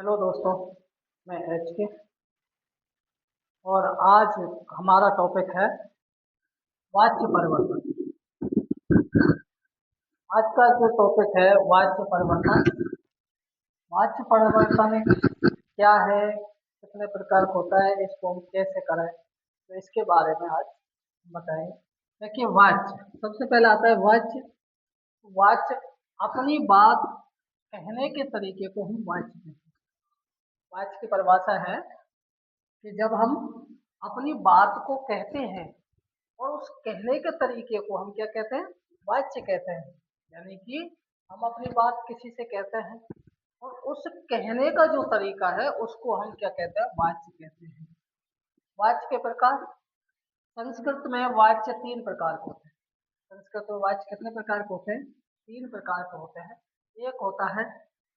Hello दोस्तों, मैं H के और आज हमारा टॉपिक है वाच्य परिवर्तन। आज का जो टॉपिक है वाच्य परिवर्तन। वाच्य परिवर्तन क्या है, कितने प्रकार का होता है, इसको हम कैसे करें, तो इसके बारे में आज बताएंगे। देखिए, वाच्य सबसे पहले आता है वाच्य। वाच्य अपनी बात कहने के तरीके को हम वाच्य कहते हैं। वाच्य की परिभाषा है कि जब हम अपनी बात को कहते हैं और उस कहने के तरीके को हम क्या कहते हैं, वाच्य कहते हैं। यानी कि हम अपनी बात किसी से कहते हैं और उस कहने का जो तरीका है उसको हम क्या कहते हैं, वाच्य कहते हैं। वाच्य के प्रकार, संस्कृत में वाच्य तीन प्रकार के होते हैं। संस्कृत में वाच्य कितने प्रकार के होते हैं, तीन प्रकार के होते हैं। एक होता है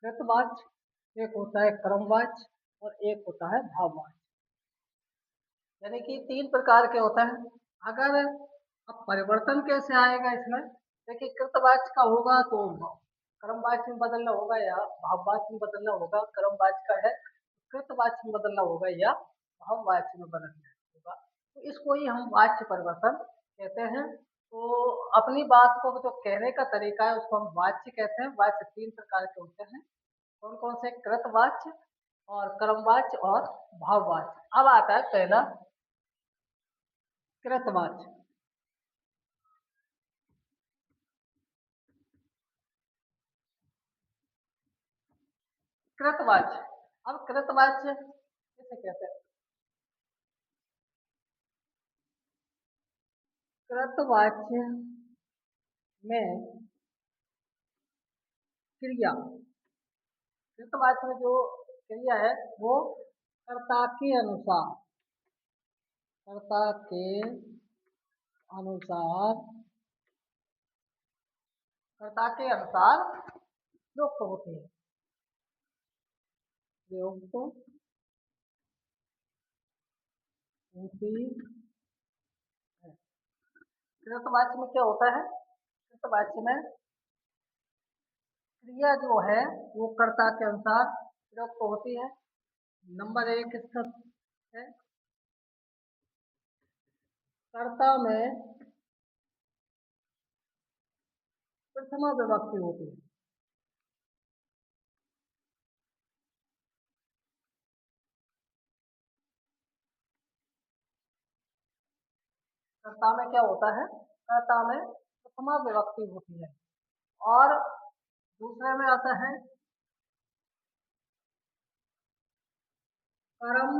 कृतवाच्य, एक होता है क्रमवाच्य और एक होता है भाववाच्य। यानी कि तीन प्रकार के होता है। अगर अब परिवर्तन कैसे आएगा इसमें, देखिए कृतवाच्य का होगा तो क्रमवाच्य में बदलना होगा या भाववाच्य में बदलना होगा। क्रमवाच्य का है कृतवाच्य में बदलना होगा या भाववाच्य में बदलना होगा। तो इसको ही हम वाच्य परिवर्तन कहते हैं। तो अपनी बात को जो कहने का तरीका है उसको हम वाच्य कहते हैं। वाच्य तीन प्रकार के होते हैं। कौन कौन से, कृतवाच्य और क्रमवाच्य और भाववाच्य। अब आता है पहला कृतवाच्य। कृतवाच्य, अब कृतवाच्य किसे कहते हैं? कृतवाच्य में क्रिया, कृतवाच्य में जो क्रिया है वो कर्ता के अनुसार, कर्ता के अनुसार, कर्ता के अनुसार प्रयुक्त होती है। प्रयुक्त होती है। कृतवाच्य में क्या होता है, कृतवाच्य में क्रिया जो है वो कर्ता के अनुसार प्रयुक्त होती है। नंबर एक इसका है, कर्ता में प्रथमा विभक्ति होती है। कर्ता में क्या होता है, कर्ता में प्रथमा विभक्ति होती है। और दूसरे में आता है कर्म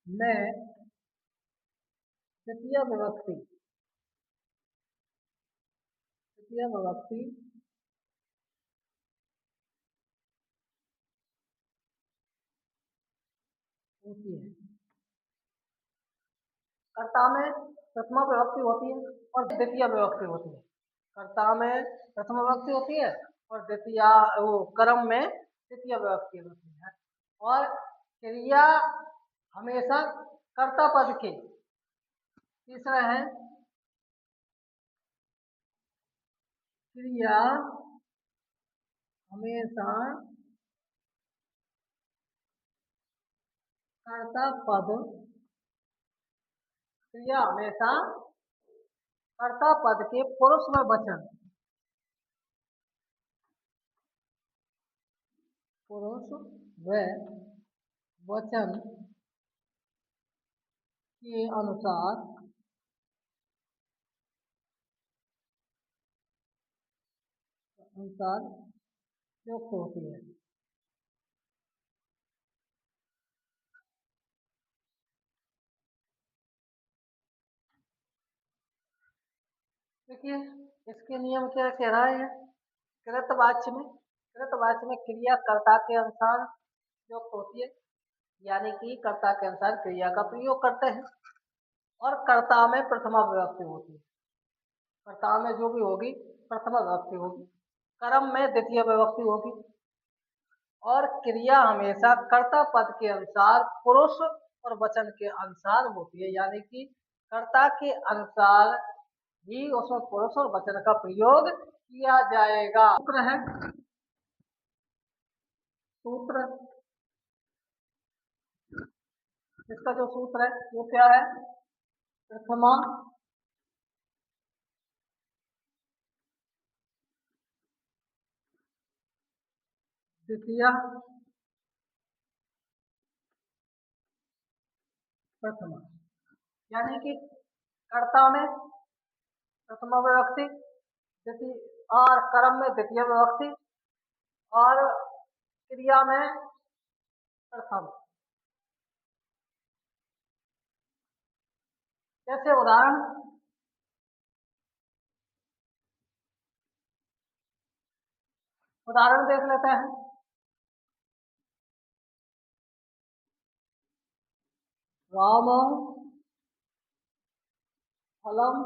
में द्वितीय विभक्ति, द्वितीय विभक्ति होती है। कर्ता में प्रथमा विभक्ति होती है और द्वितीय विभक्ति होती है। कर्ता में प्रथम विभक्ति होती है और द्वितीय, वो कर्म में द्वितीय विभक्ति होती है। और क्रिया हमेशा कर्ता पद के, तीसरा है क्रिया हमेशा कर्ता पद, क्रिया हमेशा कर्ता पद के पुरुष में वचन, पुरुष व वचन के अनुसार अनुसार प्रयुक्त होती है। देखिए इसके नियम क्या कह रहा है, कृतवाच्य में क्रिया कर्ता के अनुसार प्रयुक्त होती है। यानी कि कर्ता के अनुसार क्रिया का प्रयोग करते हैं। और कर्ता में प्रथमा विभक्ति होती है, कर्ता में जो भी होगी प्रथमा विभक्ति होगी। कर्म में द्वितीय विभक्ति होगी। और क्रिया हमेशा कर्ता पद के अनुसार पुरुष और वचन के अनुसार होती है। यानी कि कर्ता के अनुसार ही उसमें पुरुष और वचन का प्रयोग किया जाएगा। सूत्र है, सूत्र इसका जो सूत्र है वो क्या है? प्रथमा द्वितीय प्रथमा, यानी कि कर्ता में प्रथमा विभक्ति, द्वितीय और कर्म में द्वितीय विभक्ति और क्रिया में प्रथम। जैसे उदाहरण देख लेते हैं। राम फलम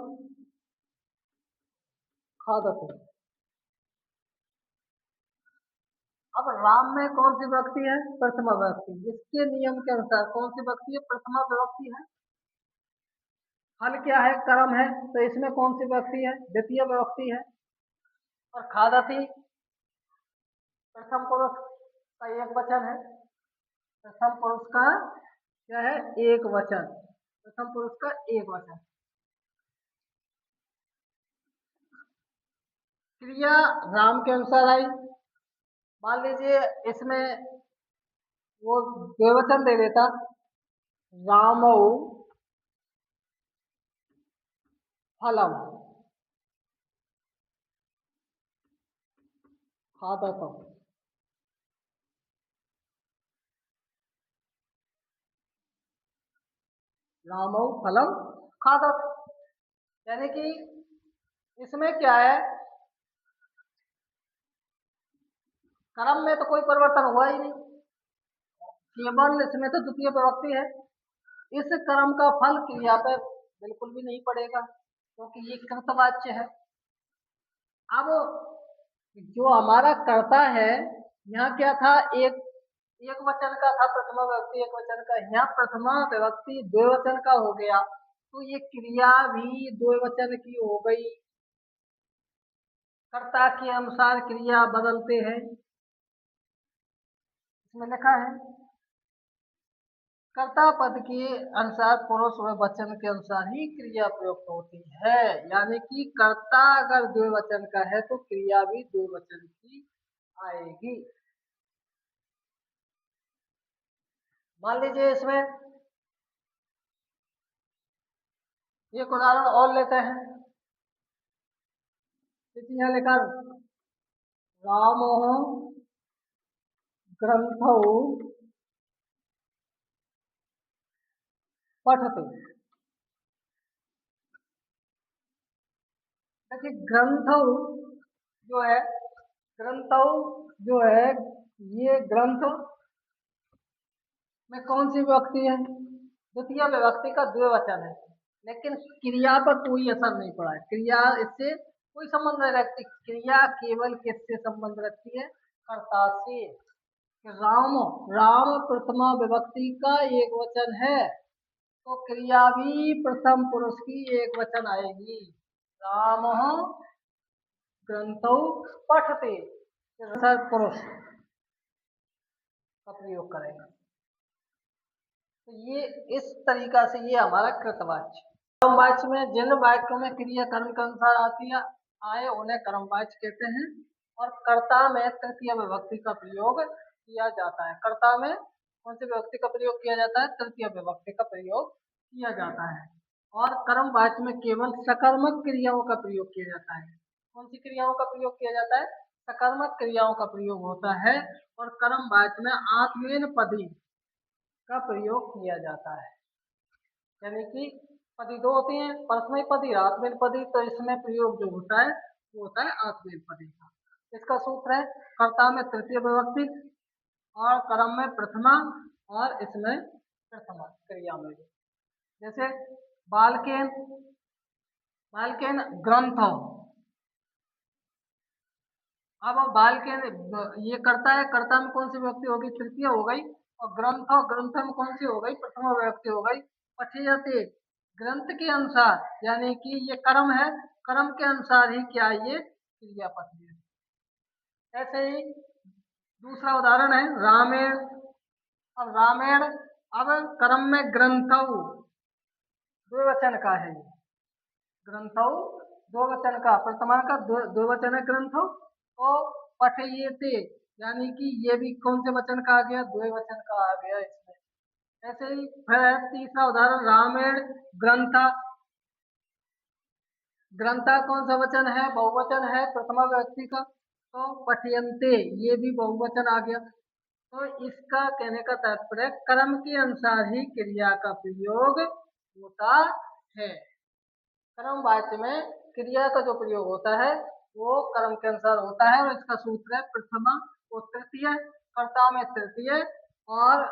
खादते। अब राम में कौन सी विभक्ति है? प्रथमा विभक्ति। इसके नियम के अनुसार कौन सी विभक्ति है? प्रथमा विभक्ति है। फल क्या है? कर्म है, तो इसमें कौन सी विभक्ति है? द्वितीय विभक्ति है। और खादती प्रथम पुरुष का एक वचन है। प्रथम पुरुष का क्या है? एक वचन। प्रथम पुरुष का एक वचन। क्रिया राम के अनुसार आई। मान लीजिए इसमें वो द्विवचन दे देता, रामौ फलम खादतम। रामौ फलम खादत, यानी कि इसमें क्या है? कर्म में तो कोई परिवर्तन हुआ ही नहीं, केवल इसमें तो द्वितीय विभक्ति है। इस कर्म का फल क्रिया पे बिल्कुल भी नहीं पड़ेगा, क्योंकि ये कृतवाच्य है। अब जो हमारा कर्ता है, यहाँ क्या था? एक वचन का था, प्रथमा विभक्ति एक वचन का। यहाँ प्रथमा विभक्ति द्विवचन का हो गया, तो ये क्रिया भी द्विवचन की हो गई। कर्ता के अनुसार क्रिया बदलते हैं। इसमें लिखा है कर्ता पद के अनुसार पुरुष व वचन के अनुसार ही क्रिया प्रयुक्त होती है, यानी कि कर्ता अगर द्विवचन का है तो क्रिया भी द्विवचन की आएगी। मान लीजिए इसमें एक उदाहरण और लेते हैं। यहाँ लिखा राम ग्रंथौ पठते। देखिए ग्रंथौ जो है, ग्रंथौ जो है, ये ग्रंथ में कौन सी विभक्ति है? द्वितीय विभक्ति का द्विवचन है, लेकिन क्रिया पर कोई असर नहीं पड़ा है। क्रिया इससे कोई संबंध नहीं रखती। क्रिया केवल किससे संबंध रखती है? कर्ता से। राम, राम प्रथमा विभक्ति का एक वचन है, तो क्रिया भी प्रथम पुरुष की एक वचन आएगी। राम ग्रंथौ पठते, पुरुष का प्रयोग करेंगे। तो ये इस तरीका से ये हमारा कृतवाच्य। कर्मवाच्य में जिन वाक्यों में क्रिया कर्म के अनुसार आती है आए उन्हें कर्मवाच्य कहते हैं। और कर्ता में तृतीय विभक्ति का प्रयोग किया जाता है। कर्ता में कौन सी विभक्ति का प्रयोग किया जाता है? तृतीय विभक्ति का प्रयोग किया जाता है। और कर्मवाच्य में केवल सकर्मक क्रियाओं का प्रयोग किया जाता है। कौन सी क्रियाओं का प्रयोग किया जाता है? सकर्मक क्रियाओं का प्रयोग होता है। और कर्मवाच्य में आत्मेन पदी का प्रयोग किया जाता है, यानी कि पदी दो होती हैं, परस्मय पदी, आत्मेन पदी। तो इसमें प्रयोग जो होता है वो होता है आत्मेन पदी का। इसका सूत्र है कर्ता में तृतीय विभक्ति और कर्म में प्रथमा और इसमें प्रथमा क्रिया में। जैसे बालकेन, बालकेन ग्रंथ। अब बालकेन ये करता है, कर्ता में कौन सी विभक्ति होगी? तृतीय हो गई। और ग्रंथ, ग्रंथ में कौन सी हो गई? प्रथमा विभक्ति हो गई। पठेयते ग्रंथ के अनुसार, यानी कि ये कर्म है, कर्म के अनुसार ही क्या ये क्रियापद है। ऐसे ही दूसरा उदाहरण है रामायण। अब रामायण अब क्रम में ग्रंथौ द्विवचन का है ये। ग्रंथौ द्विवचन का, वर्तमान का द्विवचन है ग्रंथौ। और पठयेते यानी कि ये भी कौन से वचन का आ गया? द्विवचन का आ गया इसमें। ऐसे ही फिर है तीसरा उदाहरण, रामायण ग्रंथा। ग्रंथा कौन सा वचन है? बहुवचन है प्रथमा व्यक्ति का। तो पठयन्ते ये भी बहुवचन आ गया। तो इसका कहने का तात्पर्य क्रम के अनुसार ही क्रिया का प्रयोग होता है। क्रम वाच्य में क्रिया का जो प्रयोग होता है वो क्रम के अनुसार होता है, और इसका सूत्र है प्रथमा और तृतीय। कर्ता में तृतीय और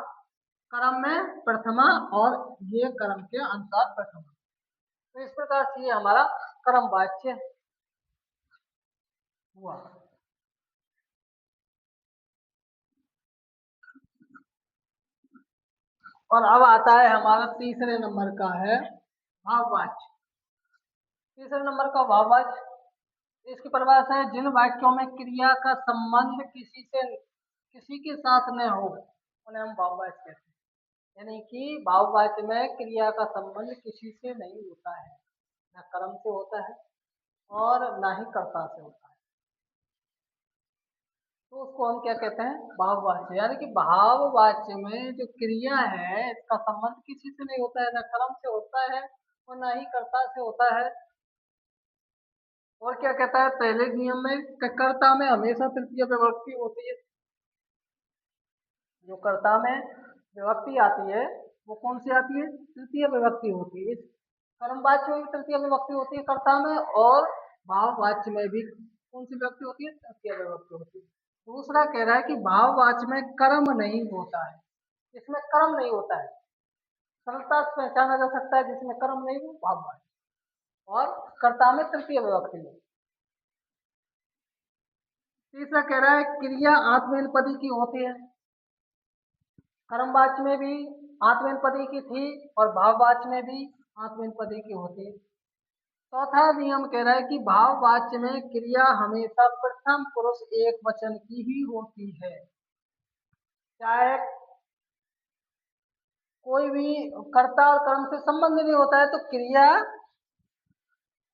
क्रम में प्रथमा, और ये क्रम के अनुसार प्रथमा। तो इस प्रकार से ये हमारा क्रम वाच्य हुआ। और अब आता है हमारा तीसरे नंबर का है भाववाच्य। तीसरे नंबर का भाववाच्य, इसकी परिभाषा है जिन वाक्यों में क्रिया का संबंध किसी के साथ न हो उन्हें हम भाववाच्य कहते हैं। यानी कि भाववाच्य में क्रिया का संबंध किसी से नहीं होता है, न कर्म से होता है और न ही कर्ता से होता है, तो उसको हम क्या कहते हैं? भाववाच्य। यानी कि भाववाच्य में जो क्रिया है इसका संबंध किसी से नहीं होता है, न कर्म से होता है और न ही कर्ता से होता है। और क्या कहता है पहले नियम में? कर्ता में हमेशा तृतीय विभक्ति होती है। जो कर्ता में विभक्ति आती है वो कौन सी आती है? तृतीय विभक्ति होती है। इस कर्मवाच्य में भी तृतीय विभक्ति होती है कर्ता में, और भाववाच्य में भी कौन सी विभक्ति होती है? तृतीय विभक्ति होती है। दूसरा कह रहा है कि भाववाच्य में कर्म नहीं होता है, इसमें कर्म नहीं होता है। सरलता से पहचाना जा सकता है जिसमें कर्म नहीं हो भाववाच्य, और कर्ता में तृतीय विभक्ति हो। तीसरा कह रहा है क्रिया आत्मनेपदी की होती है। कर्मवाच्य में भी आत्मनेपदी की थी और भाववाच्य में भी आत्मनेपदी की होती है। चौथा नियम कह रहा है कि भाववाच्य में क्रिया हमेशा प्रथम पुरुष एक वचन की ही होती है। चाहे कोई भी कर्ता और कर्म से संबंध नहीं होता है तो क्रिया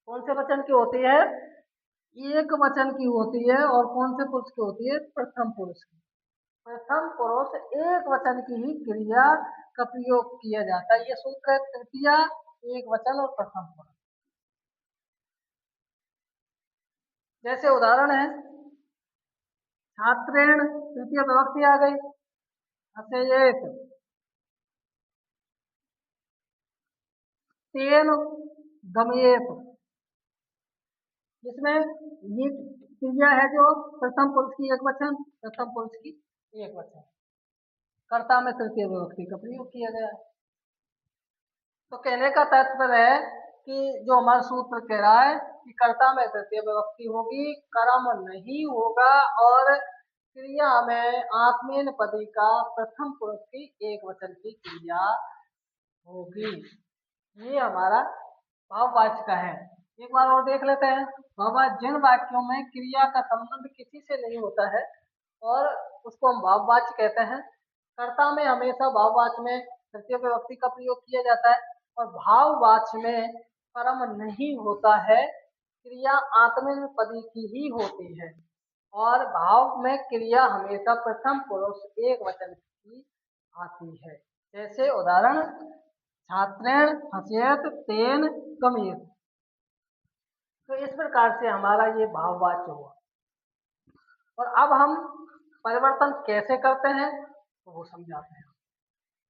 कौन से वचन की होती है? एक वचन की होती है। और कौन से पुरुष की होती है? प्रथम पुरुष की। प्रथम पुरुष एक वचन की ही क्रिया का प्रयोग किया जाता है। ये सूत्र है तृतीया, एक वचन और प्रथम पुरुष। जैसे उदाहरण है छात्रेण, तृतीय विभक्ति आ गई। हसेयेत, तेन गमयेत। इसमें ये क्रिया है जो प्रथम पुरुष की एक वचन, प्रथम पुरुष की एक वचन, कर्ता में तृतीय विभक्ति का प्रयोग किया गया है। तो कहने का तात्पर्य है कि जो हमारा सूत्र कह रहा है कि कर्ता में तृतीय विभक्ति होगी, कर्म नहीं होगा, और क्रिया में आत्मनेपदी का प्रथम पुरुष की एक वचन की क्रिया होगी। ये हमारा भाववाच्य का है। एक बार और देख लेते हैं। भाववाच्य जिन वाक्यों में क्रिया का संबंध किसी से नहीं होता है और उसको हम भाववाच्य कहते हैं। कर्ता में हमेशा भाववाच्य में तृतीय विभक्ति का प्रयोग किया जाता है, और भाववाच्य में कर्म नहीं होता है, क्रिया आत्मनेपदी की ही होती है, और भाव में क्रिया हमेशा प्रथम पुरुष एक वचन की आती है। जैसे उदाहरण छात्रेण हसेत तेन गमयेत। तो इस प्रकार से हमारा ये भाववाच्य हुआ। और अब हम परिवर्तन कैसे करते हैं तो वो समझाते हैं।